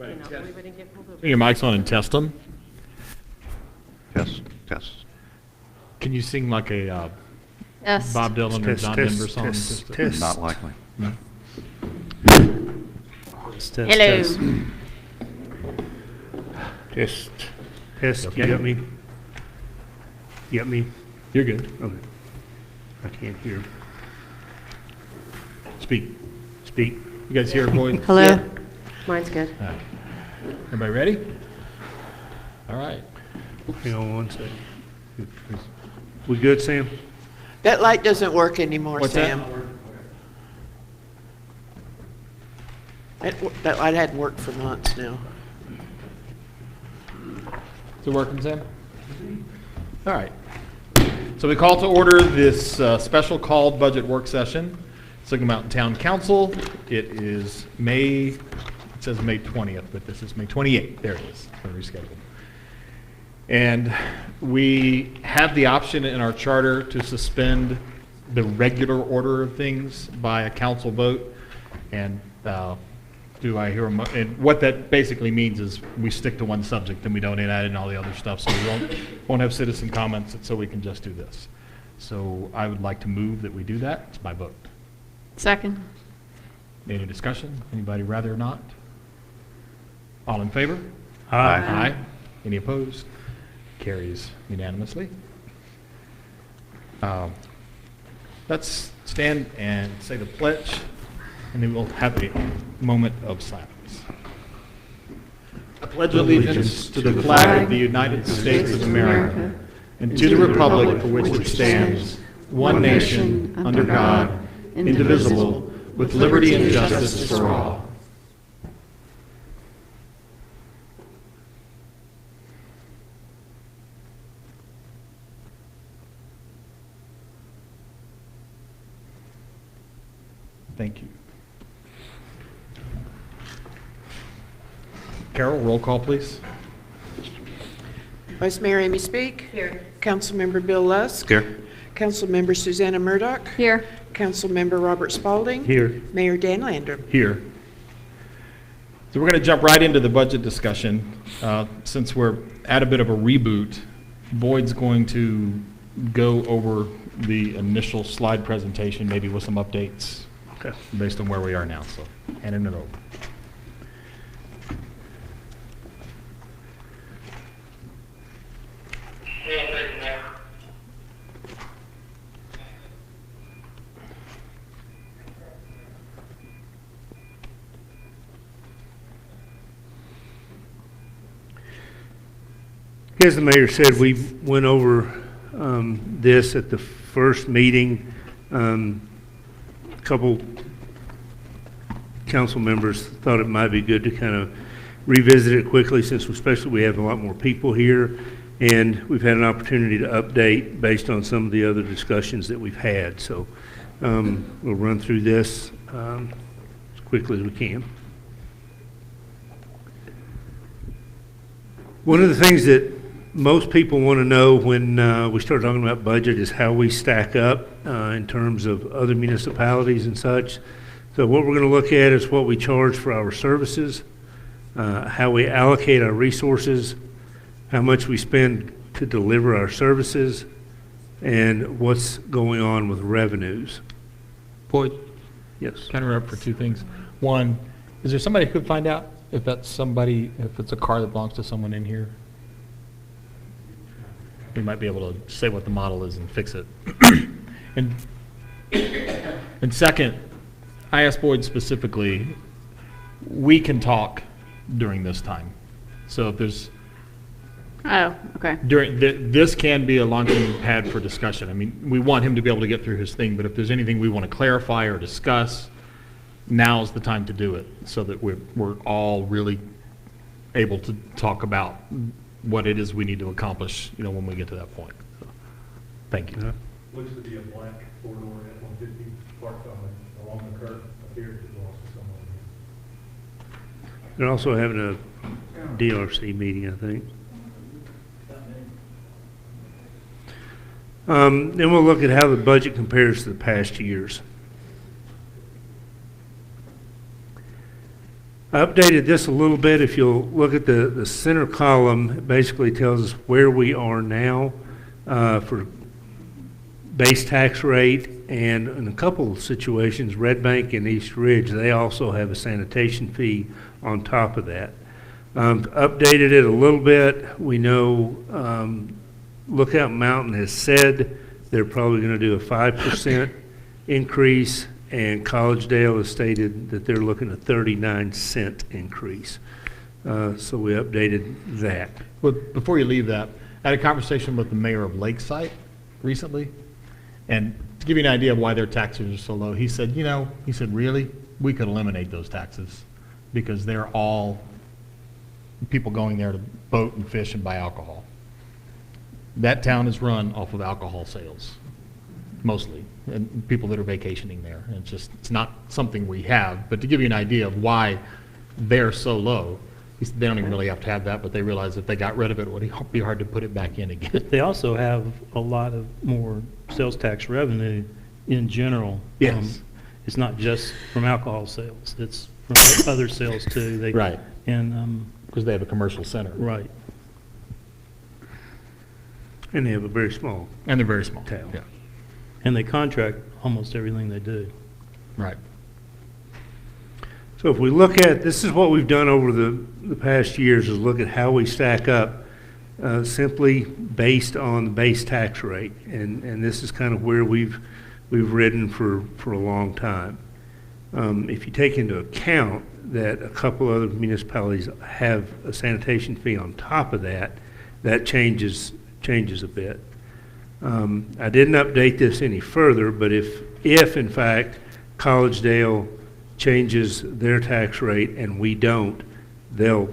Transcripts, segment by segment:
everybody get pulled over. Turn your mics on and test them. Test, test. Can you sing like a Yes. Bob Dylan or Test, John test, Denver song? test, Just to- test. Not likely. No? Test, Hello. Test, test, Okay. you got me? You got me? You're good. Okay. I can't hear. Speak. Speak. You guys hear Boyd? Hello? Yeah. Mine's good. All right. Everybody ready? All right. Hang on one second. We good, Sam? That light doesn't work anymore, What's that? Sam. That light hadn't worked for months now. Is it working, Sam? All right. So we call to order this special called budget work session. Signal Mountain Town Council. It is it says May 20th, but this is May 28th. There it is. It's been rescheduled. And we have the option in our charter to suspend the regular order of things by a council vote. And do I hear and what that basically means is we stick to one subject and we don't add in all the other stuff. So we won't have citizen comments, so we can just do this. So I would like to move that we do that. It's my vote. Second. Any discussion? Anybody rather or not? All in favor? Aye. Aye. Any opposed? Carries unanimously. Let's stand and say the pledge, and then we'll have a moment of silence. I pledge allegiance to the flag of the United States of America and to the republic for which it stands, one nation, under God, indivisible, with liberty and justice for all. Thank you. Carol, roll call, please. Vice Mayor Amy Speak. Here. Councilmember Bill Lusk. Here. Councilmember Susanna Murdoch. Here. Councilmember Robert Spalding. Here. Mayor Dan Landrum. Here. So we're going to jump right into the budget discussion. Since we're at a bit of a reboot, Boyd's going to go over the initial slide presentation, maybe with some updates Okay. based on where we are now. So handing it over. As the mayor said, we went over this at the first meeting. A couple council members thought it might be good to kind of revisit it quickly, since especially we have a lot more people here, and we've had an opportunity to update based on some of the other discussions that we've had. So we'll run through this as quickly as we can. One of the things that most people want to know when we start talking about budget is how we stack up in terms of other municipalities and such. So what we're going to look at is what we charge for our services, how we allocate our resources, how much we spend to deliver our services, and what's going on with revenues. Boyd, Yes. can I interrupt for two things? One, is there somebody who could find out if that's somebody, if it's a car that belongs to someone in here? We might be able to say what the model is and fix it. And second, I asked Boyd specifically, we can talk during this time. So if there's, Oh, okay. this can be a launching pad for discussion. I mean, we want him to be able to get through his thing, but if there's anything we want to clarify or discuss, now's the time to do it, so that we're all really able to talk about what it is we need to accomplish, when we get to that point. So, thank you. Looks to be a black four-door F-150 parked along the curb up here. It belongs to someone. They're also having a DRC meeting, I think. Then we'll look at how the budget compares to the past years. I updated this a little bit. If you'll look at the center column, it basically tells us where we are now for base tax rate, and in a couple of situations, Red Bank and East Ridge, they also have a sanitation fee on top of that. Updated it a little bit. We know Lookout Mountain has said they're probably going to do a 5% increase, and Collegedale has stated that they're looking at 39-cent increase. So we updated that. But before you leave that, I had a conversation with the mayor of Lakeside recently, and to give you an idea of why their taxes are so low, he said, really, we could eliminate those taxes because they're all people going there to boat and fish and buy alcohol. That town is run off of alcohol sales, mostly, and people that are vacationing there. And it's not something we have, but to give you an idea of why they're so low, he said they don't even really have to have that, but they realize if they got rid of it, it would be hard to put it back in again. They also have a lot of more sales tax revenue in general. Yes. It's not just from alcohol sales, it's from other sales too. They- Right. And, Because they have a commercial center. right. And they have a very small. And they're very small. Town. Yeah, And they contract almost everything they do. right. So if we look at, this is what we've done over the past years, is look at how we stack up simply based on the base tax rate. And this is kind of where we've ridden for a long time. If you take into account that a couple other municipalities have a sanitation fee on top of that, that changes a bit. I didn't update this any further, but if in fact Collegedale changes their tax rate and we don't, they'll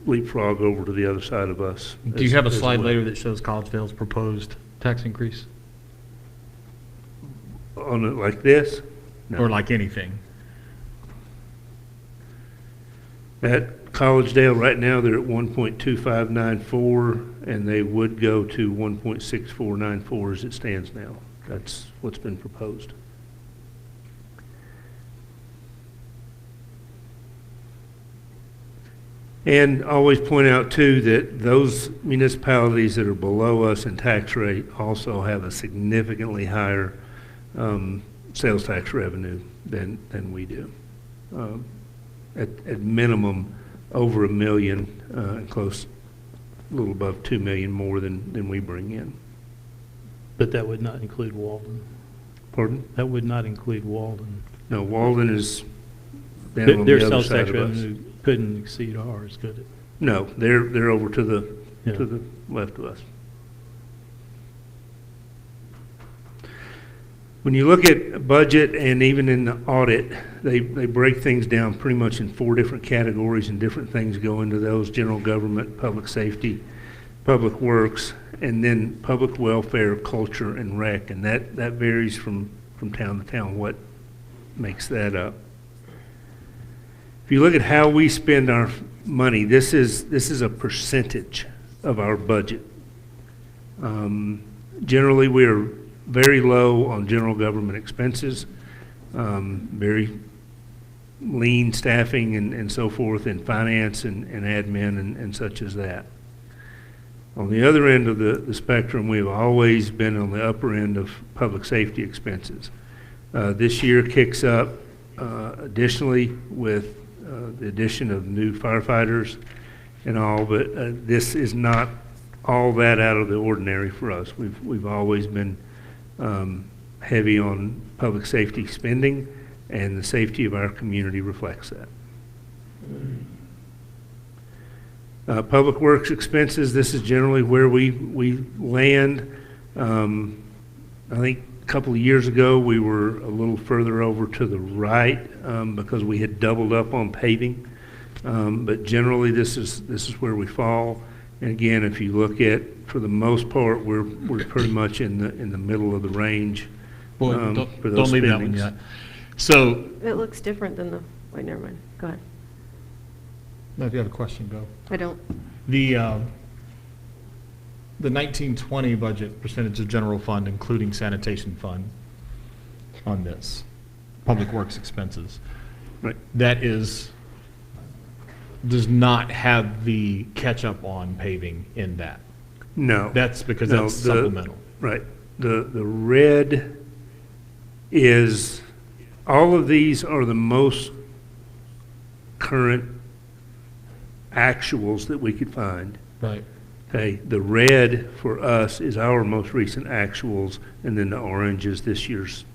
leapfrog over to the other side of us. Do you have a as slide well. later that shows Collegedale's proposed tax increase? On it like this? No. Or like anything? At Collegedale, right now, they're at 1.2594, and they would go to 1.6494 as it stands now. That's what's been proposed. And always point out, too, that those municipalities that are below us in tax rate also have a significantly higher sales tax revenue than we do. At minimum, over $1 million, and close, a little above $2 million more than we bring in. But that would not include Walden. Pardon? That would not include Walden. No, Walden is down on Their the other sales side tax of us. revenue couldn't exceed ours, could it? No, they're over to the Yeah. left of us. When you look at budget and even in the audit, they break things down pretty much in 4 different categories, and different things go into those: general government, public safety, public works, and then public welfare, culture, and rec. And that varies from town to town, what makes that up. If you look at how we spend our money, this is a percentage of our budget. Generally, we are very low on general government expenses, very lean staffing and so forth in finance and admin and such as that. On the other end of the spectrum, we've always been on the upper end of public safety expenses. This year kicks up additionally with the addition of new firefighters and all, but this is not all that out of the ordinary for us. We've always been heavy on public safety spending, and the safety of our community reflects that. Public works expenses, this is generally where we land. I think a couple of years ago, we were a little further over to the right because we had doubled up on paving. But generally, this is where we fall. And again, if you look at, for the most part, we're pretty much in the middle of the range. Boy, For don't those leave that one spendings. yet. So, It looks different than the, wait, never mind. Go ahead. if you have a question, go. I don't. The 1920 budget percentage of general fund, including sanitation fund, on this, public works expenses, Right. that is does not have the catch-up on paving in that. No. That's because No, that's the- supplemental. Right. The red is, all of these are the most current actuals that we could find. Right. Okay, the red for us is our most recent actuals, and then the orange is this year's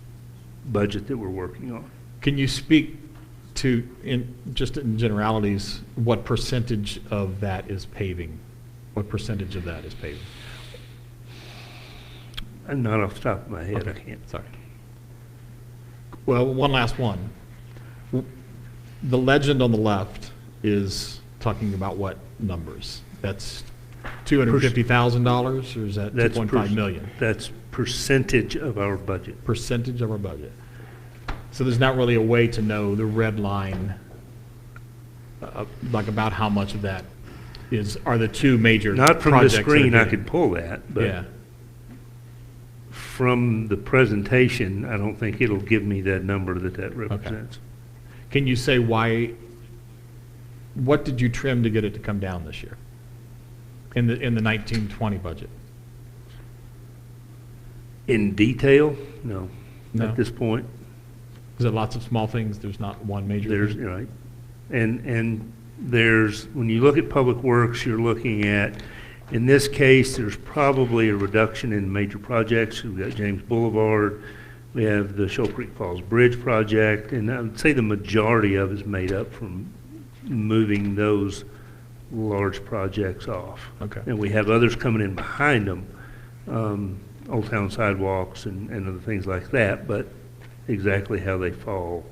budget that we're working on. Can you speak to, just in generalities, what percentage of that is paving? What percentage of that is paving? I'm not off the top of my head, I Okay, can't. sorry. Well, one last one. The legend on the left is talking about what numbers? That's $250,000, or is that That's 2.5 million? That's percentage of our budget. Percentage of our budget. So there's not really a way to know the red line, like about how much of that are the two major Not from the projects that are screen, I getting- could pull that, Yeah, but from the presentation, I don't think it'll give me that number that represents. can you say why, what did you trim to get it to come down this year? In the 1920 budget? In detail, no, No? at this point. Is it lots of small things? There's not one major There's, thing? right, and there's, when you look at Public Works, you're looking at, in this case, there's probably a reduction in major projects. We've got James Boulevard, we have the Shoal Creek Falls Bridge project, and I would say the majority of it is made up from moving those large projects off. Okay. And we have others coming in behind them, Old Town sidewalks and other things like that, but exactly how they fall.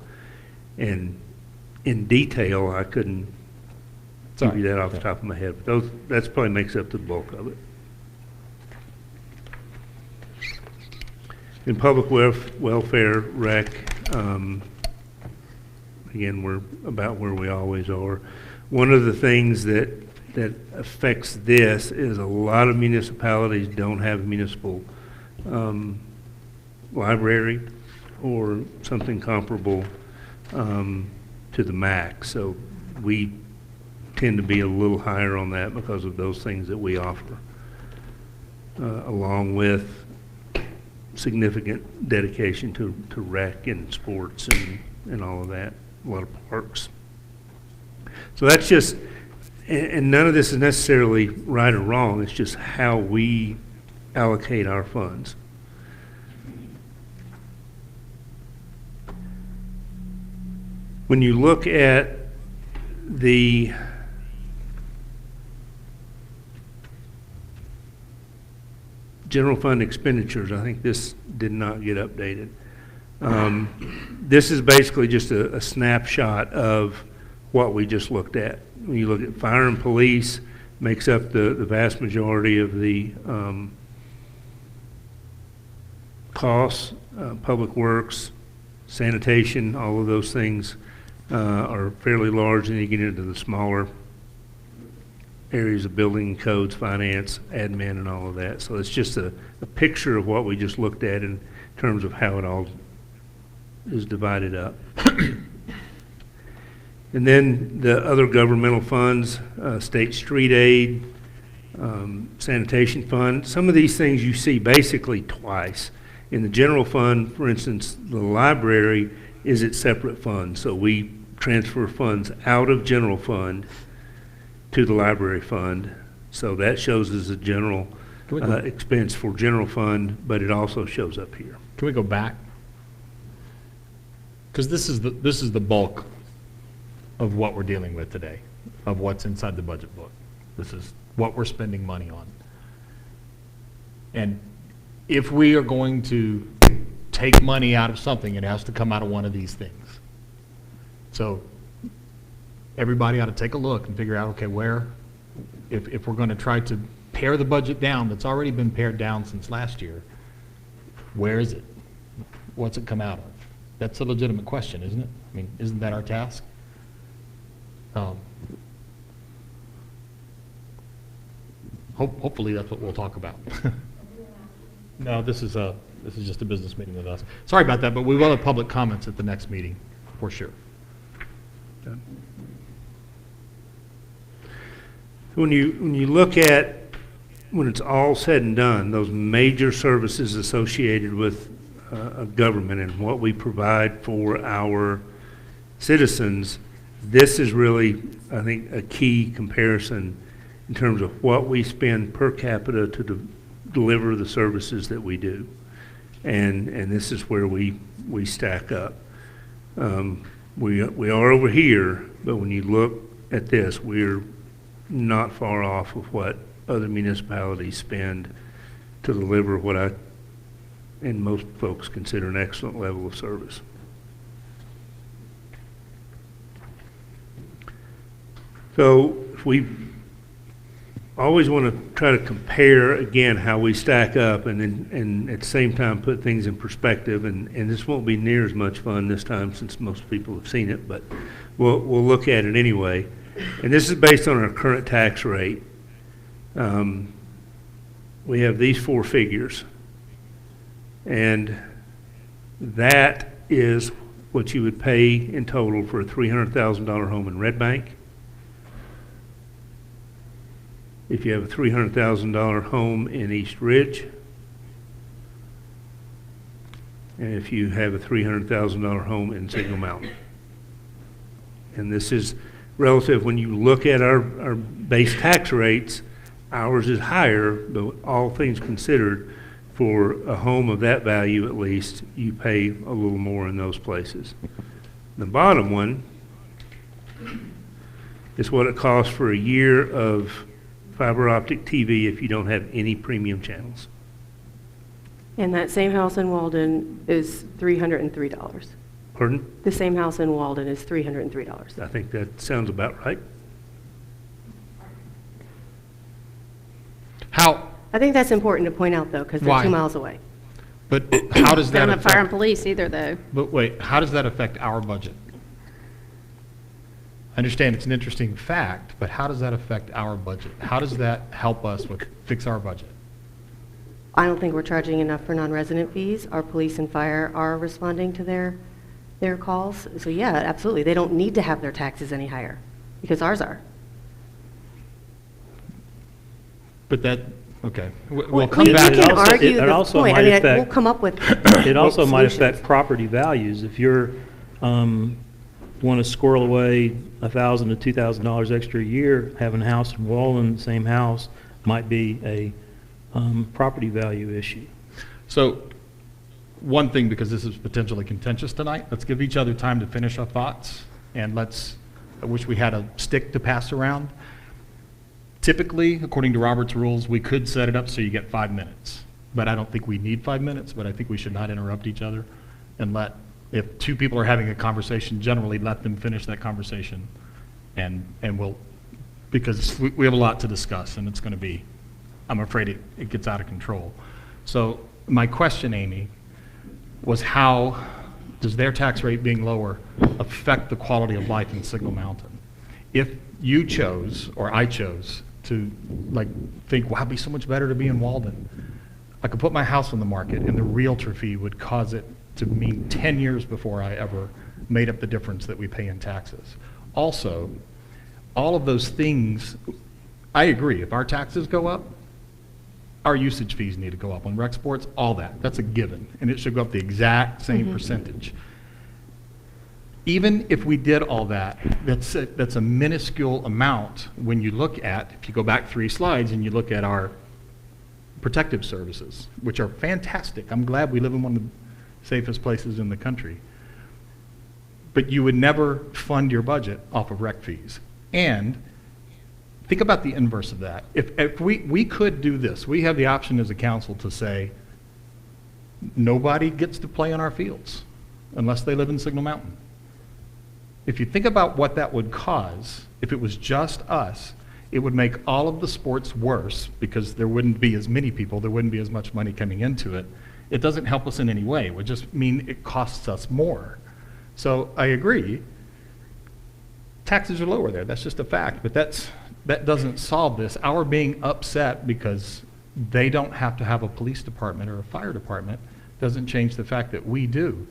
And in detail, I couldn't give you that off the top of my head, but that's probably makes up the bulk of it. In public welfare, rec, again, we're about where we always are. One of the things that affects this is a lot of municipalities don't have a municipal library or something comparable to the MAC. So we tend to be a little higher on that because of those things that we offer, along with significant dedication to rec and sports and all of that, a lot of parks. So that's just, and none of this is necessarily right or wrong, it's just how we allocate our funds. When you look at the general fund expenditures, I think this did not get updated. This is basically just a snapshot of what we just looked at. When you look at fire and police, makes up the vast majority of the costs, public works, sanitation, all of those things are fairly large, and you get into the smaller areas of building codes, finance, admin, and all of that. So it's just a picture of what we just looked at in terms of how it all is divided up. And then the other governmental funds, state street aid, sanitation fund, some of these things you see basically twice. In the general fund, for instance, the library is its separate fund. So we transfer funds out of general fund to the library fund. So that shows as a general Can we go- expense for general fund, but it also shows up here. Can we go back? Because this is the bulk of what we're dealing with today, of what's inside the budget book. This is what we're spending money on. And if we are going to take money out of something, it has to come out of one of these things. So everybody ought to take a look and figure out, okay, where, if we're going to try to pare the budget down that's already been pared down since last year, where is it? What's it come out of? That's a legitimate question, isn't it? I mean, isn't that our task? Hopefully that's what we'll talk about. No, this is just a business meeting with us. Sorry about that, but we will have public comments at the next meeting, for sure. So when you look at, when it's all said and done, those major services associated with a government and what we provide for our citizens, this is really, I think, a key comparison in terms of what we spend per capita to deliver the services that we do. And this is where we stack up. We are over here, but when you look at this, we're not far off of what other municipalities spend to deliver what I and most folks consider an excellent level of service. So if we always want to try to compare again how we stack up and at the same time put things in perspective, and this won't be near as much fun this time since most people have seen it, but we'll look at it anyway. And this is based on our current tax rate. We have these four figures, and that is what you would pay in total for a $300,000 home in Red Bank. If you have a $300,000 home in East Ridge, and if you have a $300,000 home in Signal Mountain. And this is relative, when you look at our base tax rates, ours is higher, but all things considered, for a home of that value at least, you pay a little more in those places. The bottom one is what it costs for a year of fiber optic TV if you don't have any premium channels. And that same house in Walden is $303. Pardon? The same house in Walden is $303. I think that sounds about right. How, I think that's important to point out, though, because they're Why? 2 miles away. but how does They that don't have fire and affect, police either, though. but wait, how does that affect our budget? I understand it's an interesting fact, but how does that affect our budget? How does that help us fix our budget? I don't think we're charging enough for non-resident fees. Our police and fire are responding to their calls. So yeah, absolutely. They don't need to have their taxes any higher because ours are. But that, okay, we'll We come back. can also- argue it the also point. I might mean, affect- we'll come up with It also might solutions. affect property values. If you're, want to squirrel away $1,000 to $2,000 extra a year, having a house in Walden, same house, might be a property value issue. So, one thing, because this is potentially contentious tonight, let's give each other time to finish our thoughts, and I wish we had a stick to pass around. Typically, according to Robert's rules, we could set it up so you get 5 minutes, but I don't think we need 5 minutes, but I think we should not interrupt each other and if two people are having a conversation, generally let them finish that conversation, and we'll, because we have a lot to discuss, and it's going to be, I'm afraid it gets out of control. So my question, Amy, was how does their tax rate being lower affect the quality of life in Signal Mountain? If you chose, or I chose, to think, wow, it'd be so much better to be in Walden, I could put my house on the market and the realtor fee would cause it to mean 10 years before I ever made up the difference that we pay in taxes. Also, all of those things, I agree, if our taxes go up, our usage fees need to go up. On rec sports, all that's a given, and it should go up the exact same percentage. Even if we did all that, that's a minuscule amount when you look at, if you go back 3 slides and you look at our protective services, which are fantastic. I'm glad we live in one of the safest places in the country. But you would never fund your budget off of rec fees. And think about the inverse of that. If we could do this, we have the option as a council to say, nobody gets to play on our fields unless they live in Signal Mountain. If you think about what that would cause, if it was just us, it would make all of the sports worse because there wouldn't be as many people, there wouldn't be as much money coming into it. It doesn't help us in any way. It would just mean it costs us more. So I agree, taxes are lower there, that's just a fact, but that doesn't solve this. Our being upset because they don't have to have a police department or a fire department doesn't change the fact that we do.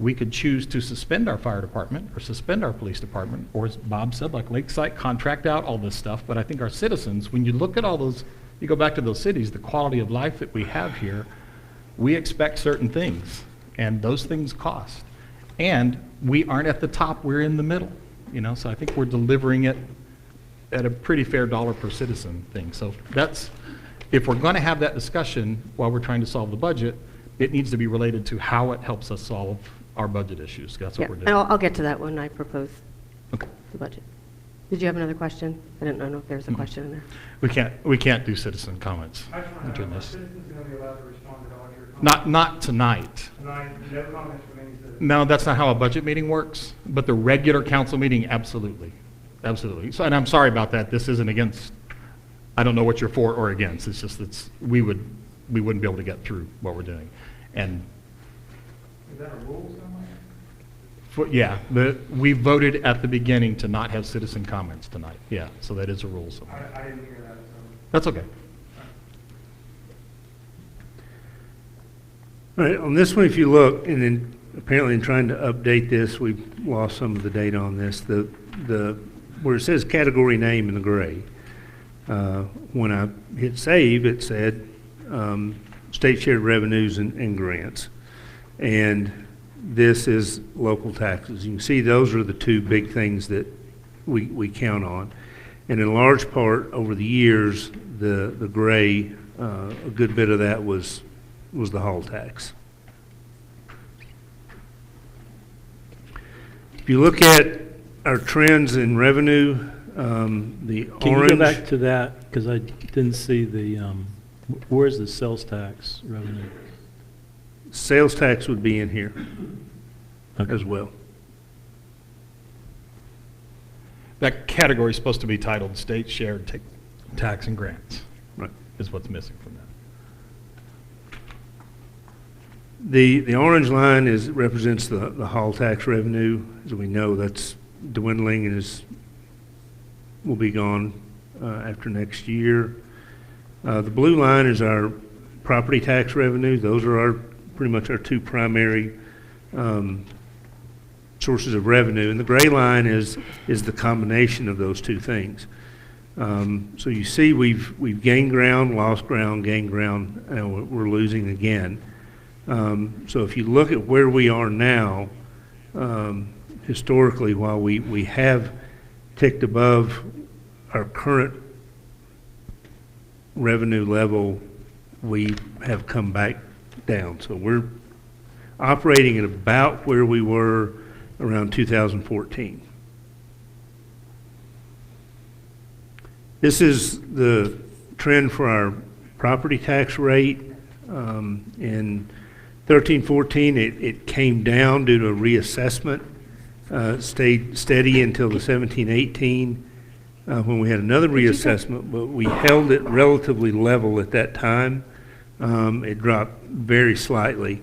we could choose to suspend our fire department or suspend our police department, or as Bob said, like Lakeside, contract out all this stuff. But I think our citizens, when you look at all those, you go back to those cities, the quality of life that we have here, we expect certain things, and those things cost. And we aren't at the top, we're in the middle, you know, so I think we're delivering it at a pretty fair dollar per citizen thing. So that's, if we're going to have that discussion while we're trying to solve the budget, it needs to be related to how it helps us solve our budget issues. That's Yeah, what we're and doing. I'll get to that when I propose Okay. the budget. Did you have another question? I didn't know if there was a question in there. We can't do citizen comments I just want to know, during are this. citizens going to be allowed to respond to all your comments? Not tonight. Tonight, no comments from any citizen? No, that's not how a budget meeting works, but the regular council meeting, absolutely. Absolutely. So, and I'm sorry about that. This isn't against, I don't know what you're for or against. It's just, we wouldn't be able to get through what we're doing. And, Is that a rule somewhere? yeah, we voted at the beginning to not have citizen comments tonight. Yeah, so that is a rule somewhere. I didn't hear that, so. That's okay. All right, on this one, if you look, and then apparently in trying to update this, we've lost some of the data on this. Where it says category name in the gray, when I hit save, it said state shared revenues and grants. And this is local taxes. You can see those are the two big things that we count on. And in large part, over the years, the gray, a good bit of that was the hall tax. If you look at our trends in revenue, the Can you orange. go back to that, because I didn't see the, where's the sales tax revenue? Sales tax would be in here Okay. as well. That category is supposed to be titled state shared tax and grants, Right. is what's missing from that. The orange line represents the hall tax revenue. As we know, that's dwindling and will be gone after next year. The blue line is our property tax revenue. Those are pretty much our two primary sources of revenue. And the gray line is the combination of those two things. So you see we've gained ground, lost ground, gained ground, and we're losing again. So if you look at where we are now, historically, while we have ticked above our current revenue level, we have come back down. So we're operating at about where we were around 2014. This is the trend for our property tax rate. In 13-14, it came down due to a reassessment, stayed steady until the 17-18 when we had another reassessment, but we held it relatively level at that time. It dropped very slightly,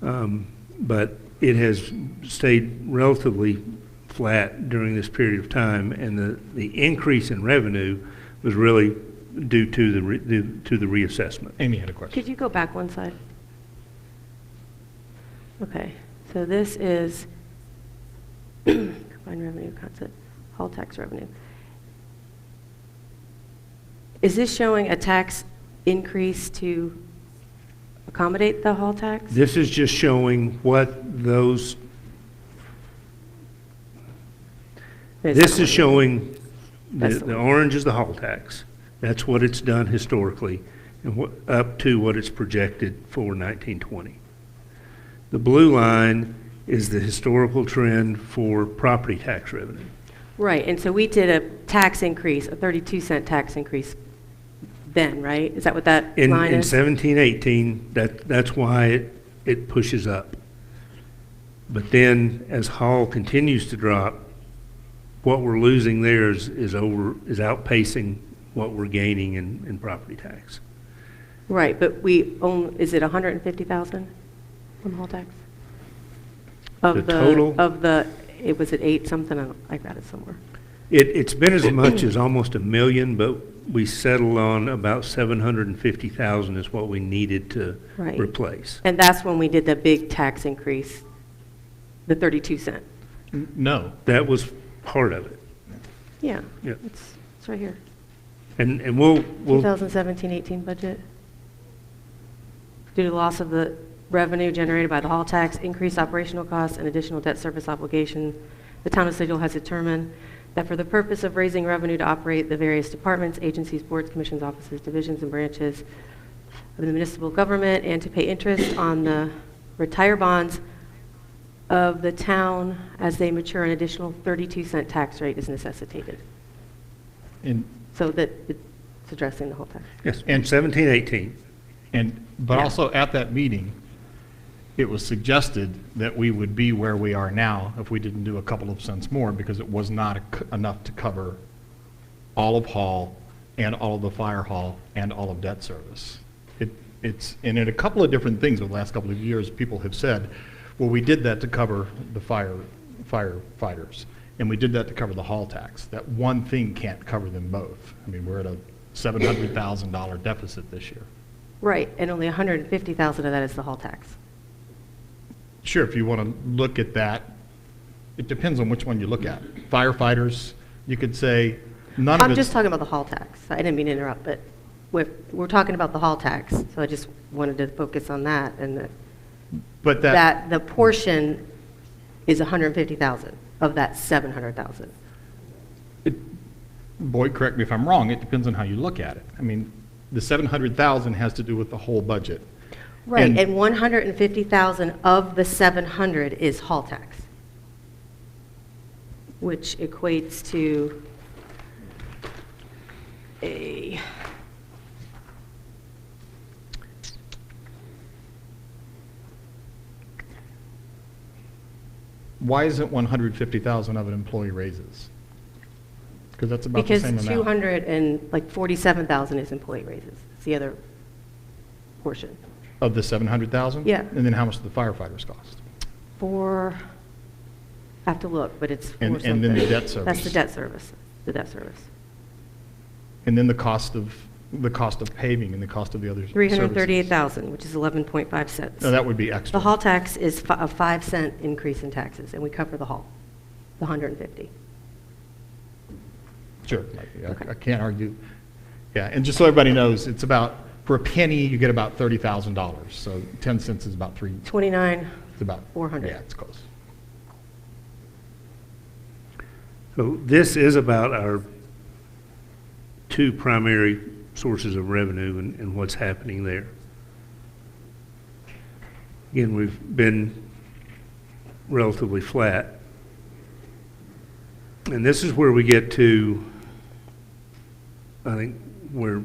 but it has stayed relatively flat during this period of time, and the increase in revenue was really due to the reassessment. Amy had a question. Could you go back one slide? Okay, so this is combined revenue concept, hall tax revenue. Is this showing a tax increase to accommodate the hall tax? This is just showing what those, this is showing, That's the the one. orange is the hall tax. That's what it's done historically, and up to what it's projected for 1920. The blue line is the historical trend for property tax revenue. Right, and so we did a tax increase, a 32-cent tax increase then, right? Is that what that In line is? 17-18, that's why it pushes up. But then, as Hall continues to drop, what we're losing there is outpacing what we're gaining in property tax. Right, but we own, is it 150,000 on hall tax? Of The total? Of the, it was at 8 something, I got it somewhere. It's been as much as almost $1 million, but we settled on about 750,000 is what we needed to Right. replace. And that's when we did the big tax increase the 32 cent. No. That was part of it. Yeah, Yeah. it's right here. And we'll, 2017-18 budget. Due to the loss of the revenue generated by the hall tax, increased operational costs, and additional debt service obligation, the town of Sigel has determined that for the purpose of raising revenue to operate the various departments, agencies, boards, commissions, offices, divisions, and branches of the municipal government, and to pay interest on the retire bonds of the town as they mature, an additional 32-cent tax rate is necessitated. And, So that it's addressing the whole tax. yes, And- and 17, 18. but Yeah. also at that meeting, it was suggested that we would be where we are now if we didn't do a couple of cents more, because it was not enough to cover all of hall and all of the fire hall and all of debt service. And in a couple of different things over the last couple of years, people have said, well, we did that to cover the firefighters, and we did that to cover the hall tax. That one thing can't cover them both. I mean, we're at a $700,000 deficit this year. Right, and only 150,000 of that is the hall tax. Sure, if you want to look at that, it depends on which one you look at. Firefighters, you could say, none of I'm it's... just talking about the hall tax. I didn't mean to interrupt, but we're talking about the hall tax, so I just wanted to focus on that, and But that the portion is 150,000 of that 700,000. Boyd, correct me if I'm wrong, it depends on how you look at it. I mean, the 700,000 has to do with the whole budget. Right, and 150,000 of the 700 is hall tax, which equates to a, Why isn't 150,000 of it employee raises? Because that's about the because same amount. 247,000 is employee raises. It's the other portion. Of the 700,000? Yeah. And then how much do the firefighters cost? I have to look, but it's And something. then the debt That's service. the debt service, the debt service. And then the cost of paving and the cost of the other services. 338,000, which is 11.5 cents. No, that would be extra. The hall tax is a 5-cent increase in taxes, and we cover the hall, the 150. Sure, Okay. I can't argue. Yeah, and just so everybody knows, it's about, for a penny, you get about $30,000. So 10 cents is about 29, it's about. 400. Yeah, it's close. So this is about our two primary sources of revenue and what's happening there. Again, we've been relatively flat. And this is where we get to, I think, where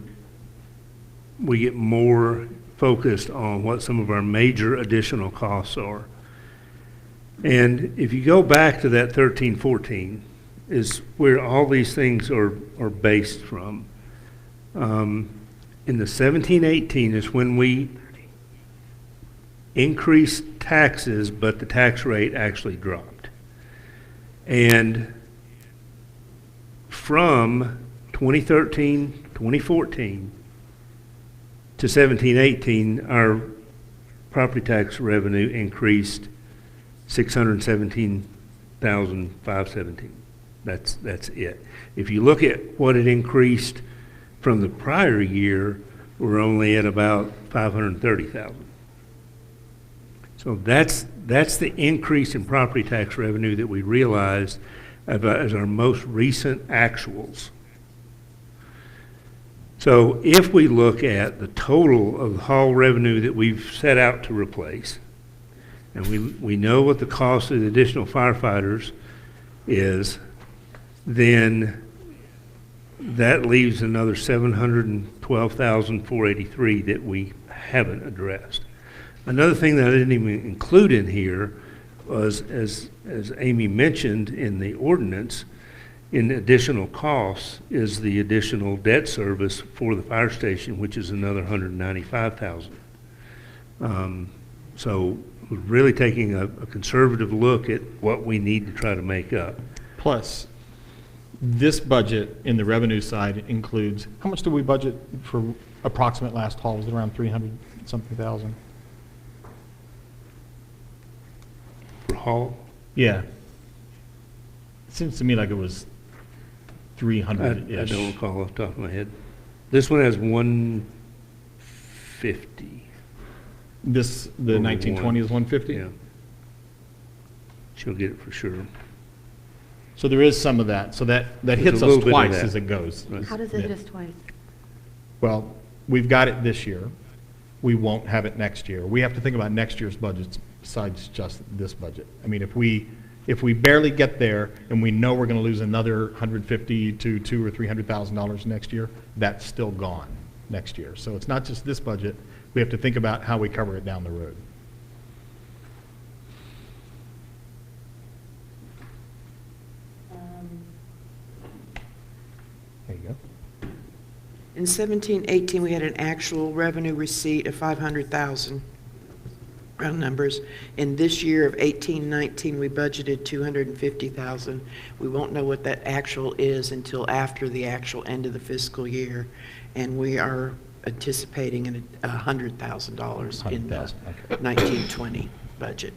we get more focused on what some of our major additional costs are. And if you go back to that 13-14, is where all these things are based from. In the 17-18 is when we increased taxes, but the tax rate actually dropped. And from 2013, 2014 to 17-18, our property tax revenue increased $617,517. That's it. If you look at what it increased from the prior year, we're only at about 530,000. So that's the increase in property tax revenue that we realized as our most recent actuals. So if we look at the total of the hall revenue that we've set out to replace, and we know what the cost of the additional firefighters is, then that leaves another $712,483 that we haven't addressed. Another thing that I didn't even include in here was, as Amy mentioned in the ordinance, in additional costs is the additional debt service for the fire station, which is another $195,000. So we're really taking a conservative look at what we need to try to make up. Plus, this budget in the revenue side includes, how much do we budget for approximate last haul? Was it around 300-something thousand? For hall, Yeah. It seems to me like it was I 300-ish. don't recall off the top of my head. This one has 150. This, the Or 1920 is 150? Yeah. She'll get it for sure. So there is some of that. So that There's hits a us little bit of twice that. as it goes. Right. How does it hit us twice? Well, we've got it this year. We won't have it next year. We have to think about next year's budgets besides just this budget. I mean, if we barely get there and we know we're going to lose another 150 to $200,000 or $300,000 next year, that's still gone next year. So it's not just this budget. We have to think about how we cover it down the road. There you go. In 17-18, we had an actual revenue receipt of 500,000, round numbers. In this year of 18-19, we budgeted 250,000. We won't know what that actual is until after the actual end of the fiscal year, and we are anticipating $100,000 in the 100,000, okay. 19-20 budget.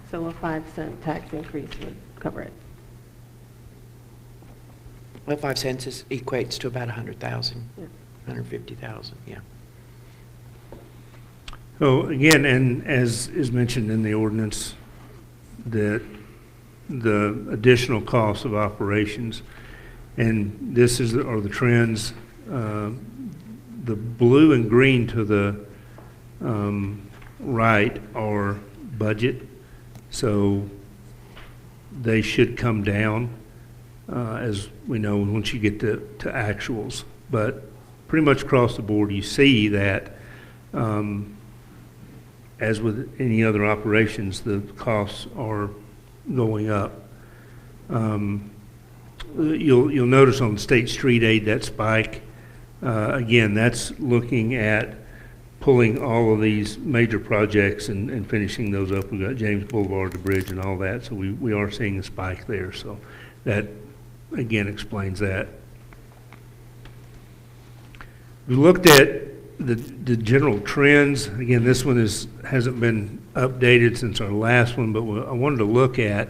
So a 5-cent tax increase would cover it. Well, 5 cents equates to about 100,000, Yeah. 150,000, yeah. So again, and as is mentioned in the ordinance, that the additional costs of operations, and this are the trends, the blue and green to the right are budget, so they should come down, as we know, once you get to actuals. But pretty much across the board, you see that, as with any other operations, the costs are going up. You'll notice on state street aid, that spike, again, that's looking at pulling all of these major projects and finishing those up. We've got James Boulevard, the bridge, and all that, so we are seeing a spike there. So that, again, explains that. We looked at the general trends. Again, this one hasn't been updated since our last one, but I wanted to look at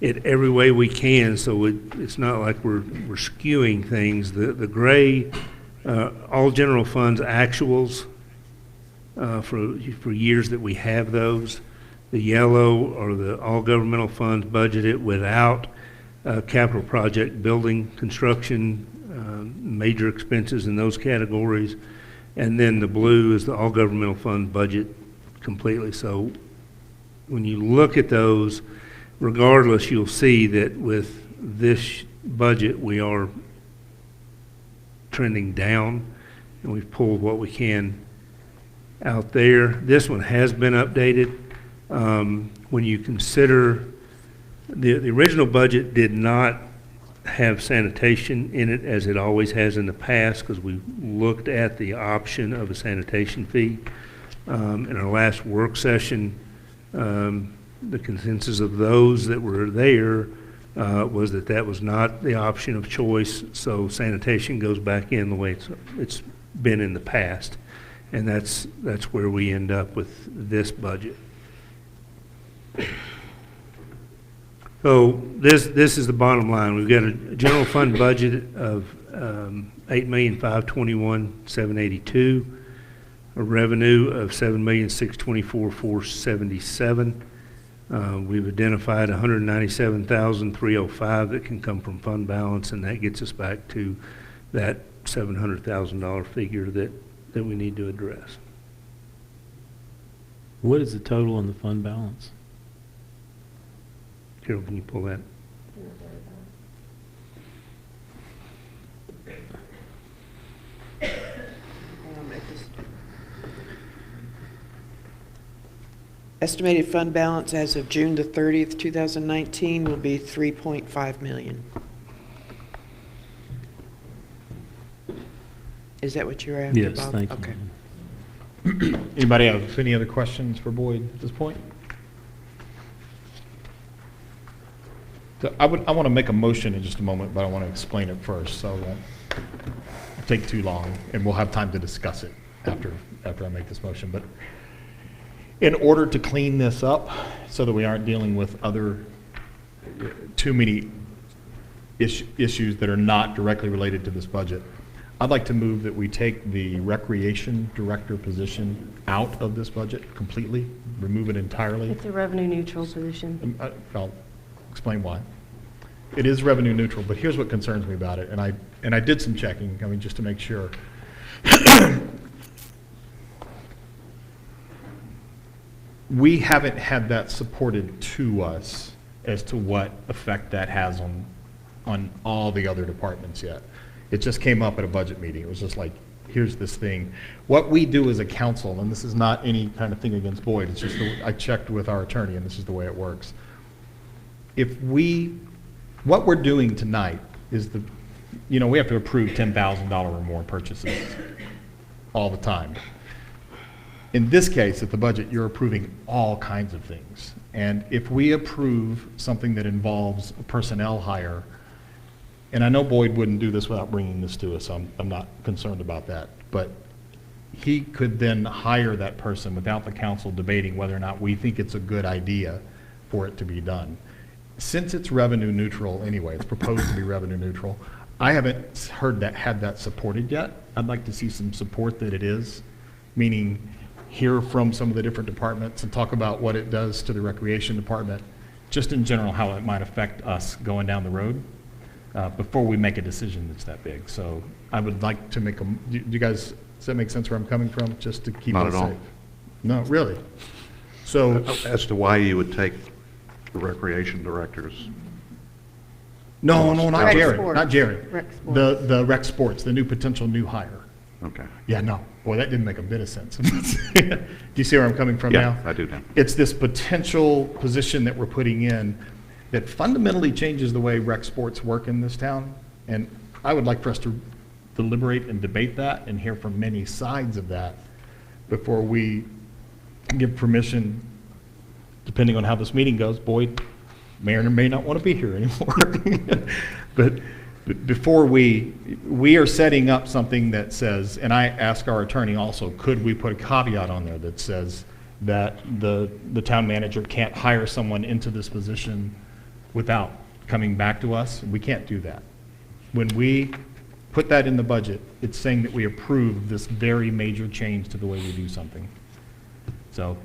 it every way we can, so it's not like we're skewing things. The gray, all general funds actuals for years that we have those. The yellow are the all governmental funds budgeted without capital project, building, construction, major expenses in those categories. And then the blue is the all governmental fund budget completely. So when you look at those, regardless, you'll see that with this budget, we are trending down, and we've pulled what we can out there. This one has been updated. When you consider the original budget did not have sanitation in it as it always has in the past, because we looked at the option of a sanitation fee. In our last work session, the consensus of those that were there was that that was not the option of choice, so sanitation goes back in the way it's been in the past, and that's where we end up with this budget. So this is the bottom line. We've got a general fund budget of $8,521,782, a revenue of $7,624,477. We've identified $197,305 that can come from fund balance, and that gets us back to that $700,000 figure that we need to address. What is the total on the fund balance? Carol, can you pull that? Estimated fund balance as of June the 30th, 2019 will be $3.5 million. Is that what you're after, Bob? Yes, thank you. Okay. Anybody have any other questions for Boyd at this point? So I want to make a motion in just a moment, but I want to explain it first, so it won't take too long, and we'll have time to discuss it after I make this motion. But in order to clean this up, so that we aren't dealing with too many issues that are not directly related to this budget, I'd like to move that we take the recreation director position out of this budget completely, remove it entirely. It's a revenue neutral position. I'll explain why. It is revenue neutral, but here's what concerns me about it, and I did some checking, I mean, just to make sure. We haven't had that supported to us as to what effect that has on all the other departments yet. It just came up at a budget meeting. It was just like, here's this thing. What we do as a council, and this is not any kind of thing against Boyd, it's just, I checked with our attorney, and this is the way it works. What we're doing tonight is we have to approve $10,000 or more purchases all the time. In this case, at the budget, you're approving all kinds of things. And if we approve something that involves a personnel hire, and I know Boyd wouldn't do this without bringing this to us, I'm not concerned about that, but he could then hire that person without the council debating whether or not we think it's a good idea for it to be done. Since it's revenue neutral anyway, it's proposed to be revenue neutral, I haven't had that supported yet. I'd like to see some support that it is, meaning hear from some of the different departments and talk about what it does to the recreation department, just in general how it might affect us going down the road before we make a decision that's that big. So I would like to do you guys, does that make sense where I'm coming from, just to keep Not us at all. safe? No, really? So, As to why you would take the recreation directors. no, not Rec Jerry, sports. not Jerry. Rec sports. The rec sports, the potential new hire. Okay. Yeah, no, boy, that didn't make a bit of sense. Do you see where I'm coming from now? Yeah, I do now. It's this potential position that we're putting in that fundamentally changes the way rec sports work in this town. And I would like for us to deliberate and debate that and hear from many sides of that before we give permission, depending on how this meeting goes. Boyd may or may not want to be here anymore. But before we are setting up something that says, and I ask our attorney also, could we put a caveat on there that says that the town manager can't hire someone into this position without coming back to us? We can't do that. When we put that in the budget, it's saying that we approve this very major change to the way we do something. So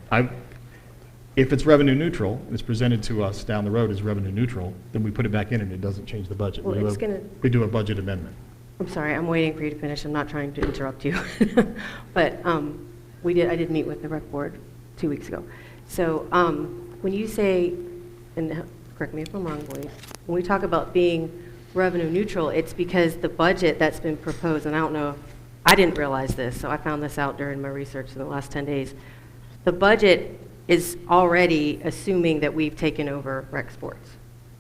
if it's revenue neutral, and it's presented to us down the road as revenue neutral, then we put it back in and it doesn't change the budget. Well, We do a budget amendment. I'm sorry, I'm waiting for you to finish. I'm not trying to interrupt you. But I did meet with the rec board 2 weeks ago. So when you say, and correct me if I'm wrong, Boyd, when we talk about being revenue neutral, it's because the budget that's been proposed, and I don't know, I didn't realize this, so I found this out during my research in the last 10 days. The budget is already assuming that we've taken over rec sports,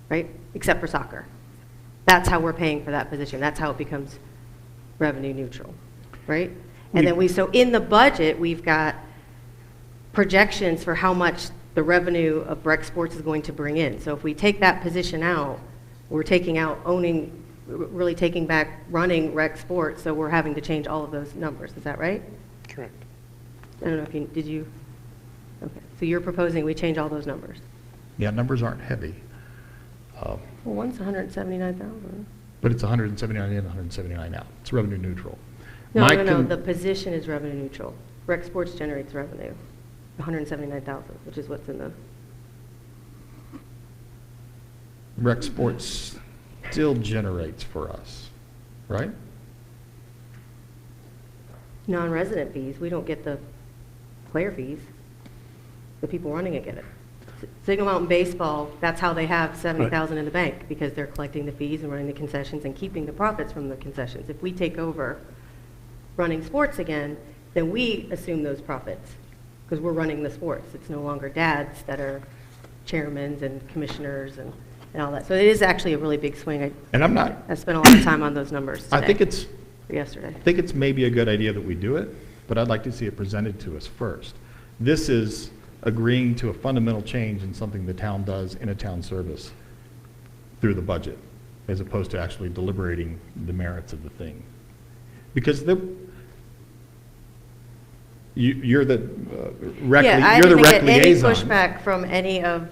right? Except for soccer. That's how we're paying for that position. That's how it becomes revenue neutral, right? And then so in the budget, we've got projections for how much the revenue of rec sports is going to bring in. So if we take that position out, we're taking out really taking back running rec sports, so we're having to change all of those numbers. Is that right? Correct. I don't know if did you? Okay, so you're proposing we change all those numbers? Yeah, numbers aren't heavy, Well, one's 179,000. but it's 179 in, 179 out. It's revenue neutral. No, the position is revenue neutral. Rec sports generates revenue, 179,000, which is what's in the, Rec sports still generates for us, right? non-resident fees. We don't get the player fees. The people running it get it. Signal Mountain Baseball, that's how they have 70,000 in the bank, because they're collecting the fees and running the concessions and keeping the profits from the concessions. If we take over running sports again, then we assume those profits, because we're running the sports. It's no longer dads that are chairmen and commissioners and all that. So it is actually a really big swing. And I'm not, I spent a lot of time on those numbers today. I think it's Yesterday. maybe a good idea that we do it, but I'd like to see it presented to us first. This is agreeing to a fundamental change in something the town does in a town service through the budget, as opposed to actually deliberating the merits of the thing. Because You're the rec, Yeah, I you're the didn't rec get any liaison. pushback from any of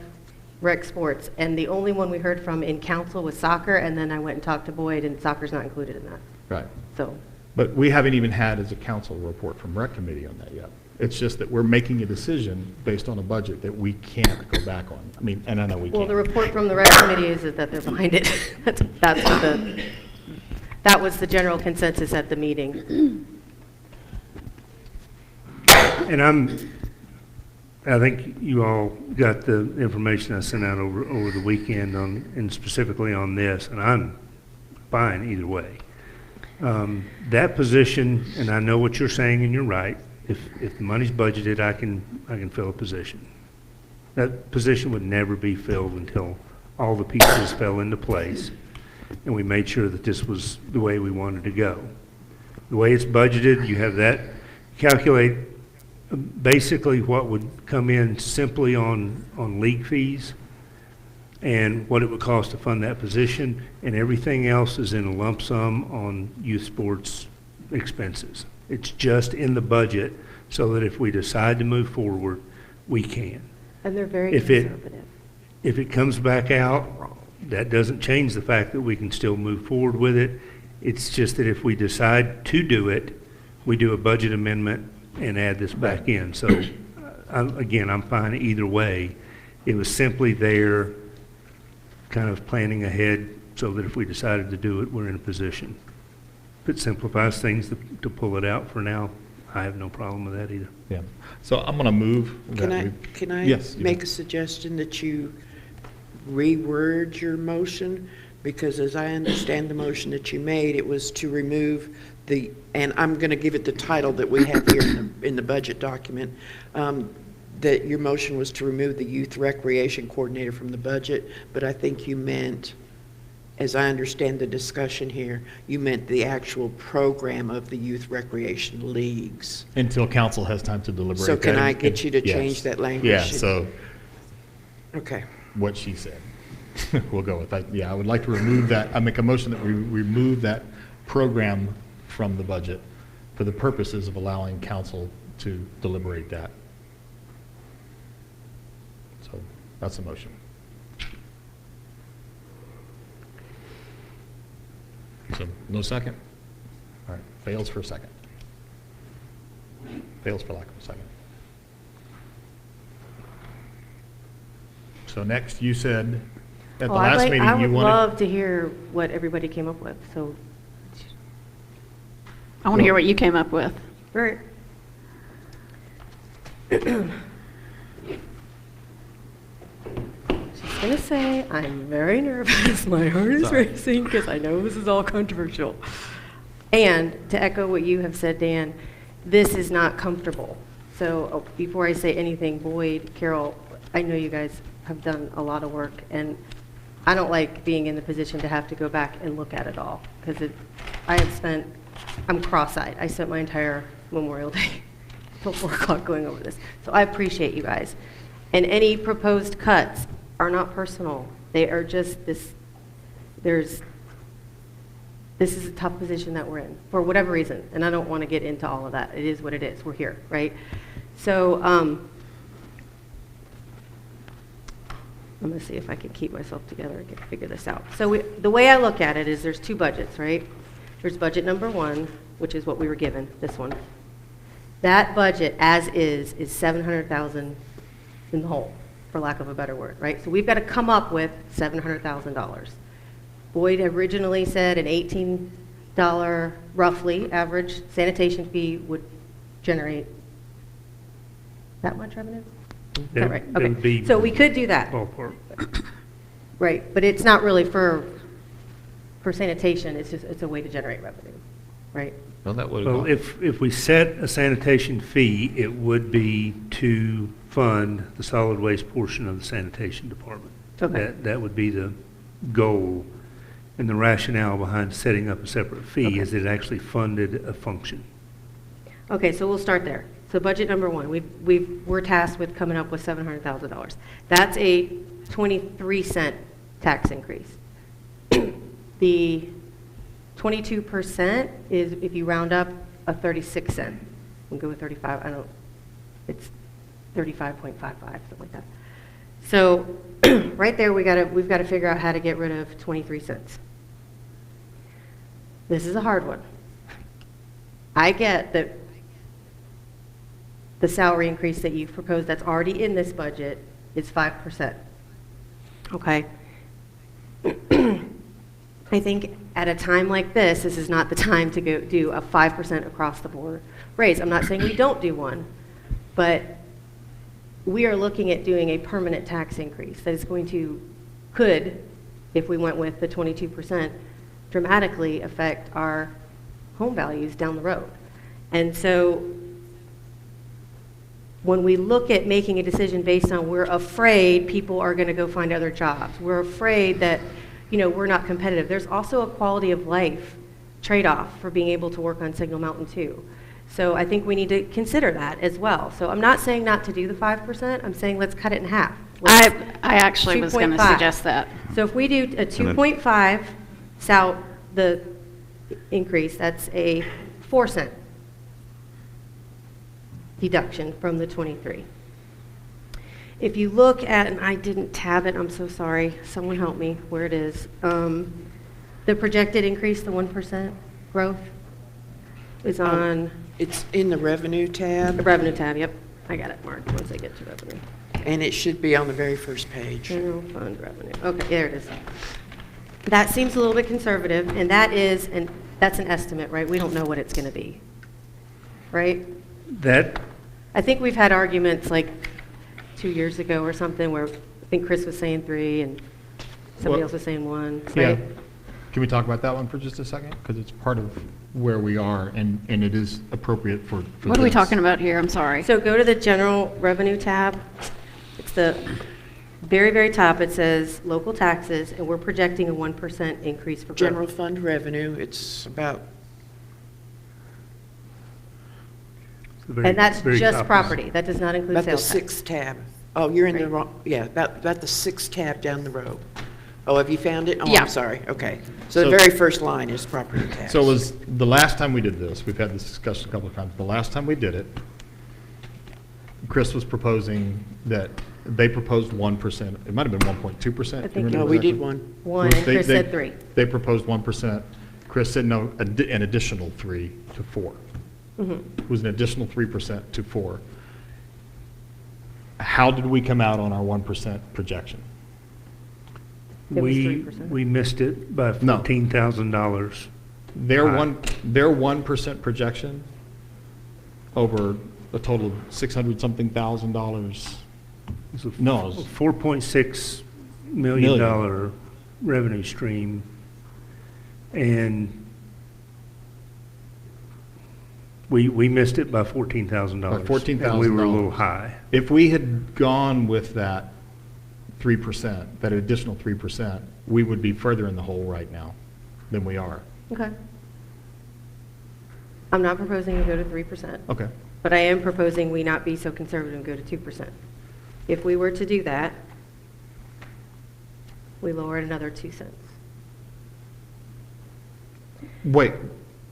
rec sports, and the only one we heard from in council was soccer, and then I went and talked to Boyd, and soccer's not included in that, Right. so. But we haven't even had as a council report from rec committee on that yet. It's just that we're making a decision based on a budget that we can't go back on. I mean, and I know we Well, the can't. report from the rec committee is that they're behind it. That's what that was the general consensus at the meeting. And I think you all got the information I sent out over the weekend on, and specifically on this, and I'm fine either way. That position, and I know what you're saying, and you're right, if the money's budgeted, I can fill a position. That position would never be filled until all the pieces fell into place, and we made sure that this was the way we wanted to go. The way it's budgeted, you have that, calculate basically what would come in simply on league fees and what it would cost to fund that position, and everything else is in a lump sum on youth sports expenses. It's just in the budget so that if we decide to move forward, we can. And they're very If it- conservative. If it comes back out, that doesn't change the fact that we can still move forward with it. It's just that if we decide to do it, we do a budget amendment and add this back in. So, again, I'm fine either way. It was simply there, kind of planning ahead so that if we decided to do it, we're in a position. If it simplifies things to pull it out for now, I have no problem with that either. Yeah. So I'm going to move. that Can we- I Yes, you make may. a suggestion that you reword your motion? Because as I understand the motion that you made, it was to remove the, and I'm going to give it the title that we have here in the budget document, that your motion was to remove the youth recreation coordinator from the budget, but I think you meant, as I understand the discussion here, you meant the actual program of the youth recreation leagues. Until council has time to deliberate. So can that. I get you to Yes. change that language? Yeah, so Okay. what she said. We'll go with that. Yeah, I would like to remove that. I make a motion that we remove that program from the budget for the purposes of allowing council to deliberate that. So that's the motion. So no second? All right, fails for a second. Fails for lack of a second. So next, you said at the Well, last meeting I you would wanted. love to hear what everybody came up with, so. I want to hear what you came up with. Right. She's gonna say, I'm very nervous, my heart is Sorry. racing, because I know this is all controversial. And to echo what you have said, Dan, this is not comfortable. So before I say anything, Boyd, Carol, I know you guys have done a lot of work, and I don't like being in the position to have to go back and look at it all, because I'm cross-eyed. I spent my entire Memorial Day till 4 o'clock going over this. So I appreciate you guys. And any proposed cuts are not personal. They are just this is a tough position that we're in, for whatever reason, and I don't want to get into all of that. It is what it is. We're here, right? So, I'm going to see if I can keep myself together and figure this out. So the way I look at it is there's 2 budgets, right? There's budget number 1, which is what we were given, this one. That budget, as is $700,000 in the hole, for lack of a better word, right? So we've got to come up with $700,000. Boyd originally said an $18 roughly average sanitation fee would generate that much revenue? Is that right? That would Okay, be so we could do that, ballpark. right, but it's not really for sanitation, it's a way to generate revenue, right? Well, that would Well, if we set a sanitation fee, it would be to fund the solid waste portion of the sanitation department. Okay. That would be the goal, and the rationale behind setting up a separate fee Okay. is it actually funded a function. Okay, so we'll start there. So budget number 1, we're tasked with coming up with $700,000. That's a 23-cent tax increase. The 22% is, if you round up, a 36-cent We'll go with 35, it's 35.55, something like that. So, right there, we've got to figure out how to get rid of 23 cents. This is a hard one. I get that the salary increase that you've proposed that's already in this budget is 5%. Okay? I think at a time like this is not the time to go do a 5% across the board raise. I'm not saying we don't do one, but we are looking at doing a permanent tax increase that is could, if we went with the 22%, dramatically affect our home values down the road. And so when we look at making a decision based on we're afraid people are going to go find other jobs, we're afraid that, we're not competitive, there's also a quality of life trade-off for being able to work on Signal Mountain too. So I think we need to consider that as well. So I'm not saying not to do the 5%, I'm saying let's cut it in half. I actually was going to 2.5. suggest that. So if we do a 2.5 the increase, that's a 4-cent deduction from the 23. If you look at, and I didn't tab it, I'm so sorry, someone help me where it is. The projected increase, the 1% growth, is on It's in the revenue the tab, revenue tab. Yep, I got it marked once I get to revenue. and it should be on the very first page. General fund revenue. Okay, there it is. That seems a little bit conservative, and that's an estimate, right? We don't know what it's going to be, right? That, I think we've had arguments like 2 years ago or something where I think Chris was saying 3 and somebody Well, else was saying 1, Yeah. right? Can we talk about that one for just a second? Because it's part of where we are, and it is appropriate for What are we this. talking about here? I'm sorry. So go to the general revenue tab. It's the very, very top. It says local taxes, and we're projecting a 1% increase for growth. General fund revenue, it's about, And that's very just top is- property. That does not include about the sales tax. sixth tab. Oh, you're in the Right. wrong, yeah, about the sixth tab down the row. Oh, have you found it? Oh, Yeah. I'm sorry, okay. So the So- very first line is property tax. So it was the last time we did this, we've had this discussion a couple of times, the last time we did it, Chris was proposing that, they proposed 1%, it might have been 1.2%. I think No, we did one. 1, and Chris said 3. They proposed 1%, Chris said no, an additional 3 to 4. It was an additional 3% to 4. How did we come out on our 1% projection? It was We 3%. we missed it by No. $14,000. Their High. their 1% projection over a total of $600-something thousand. It's a No, it was- $4.6 million dollar revenue stream, and we missed it by $14,000. By $14,000. And we were a little high. If we had gone with that 3%, that additional 3%, we would be further in the hole right now than we are. Okay. I'm not proposing to go to 3%. Okay. But I am proposing we not be so conservative and go to 2%. If we were to do that, we lower it another 2 cents. Wait,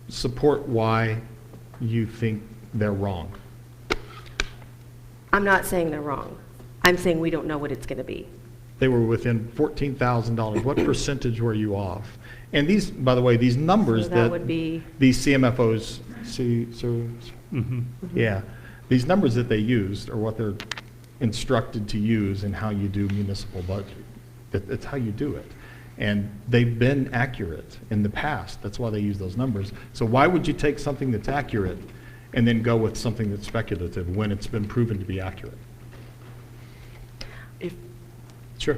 support why you think they're wrong. I'm not saying they're wrong. I'm saying we don't know what it's going to be. They were within $14,000. What percentage were you off? And these, by the way, these numbers So that would be, these CMFOs, Mhm. yeah, these numbers that they used are what they're instructed to use in how you do municipal budget. It's how you do it. And they've been accurate in the past. That's why they use those numbers. So why would you take something that's accurate and then go with something that's speculative when it's been proven to be accurate? If Sure.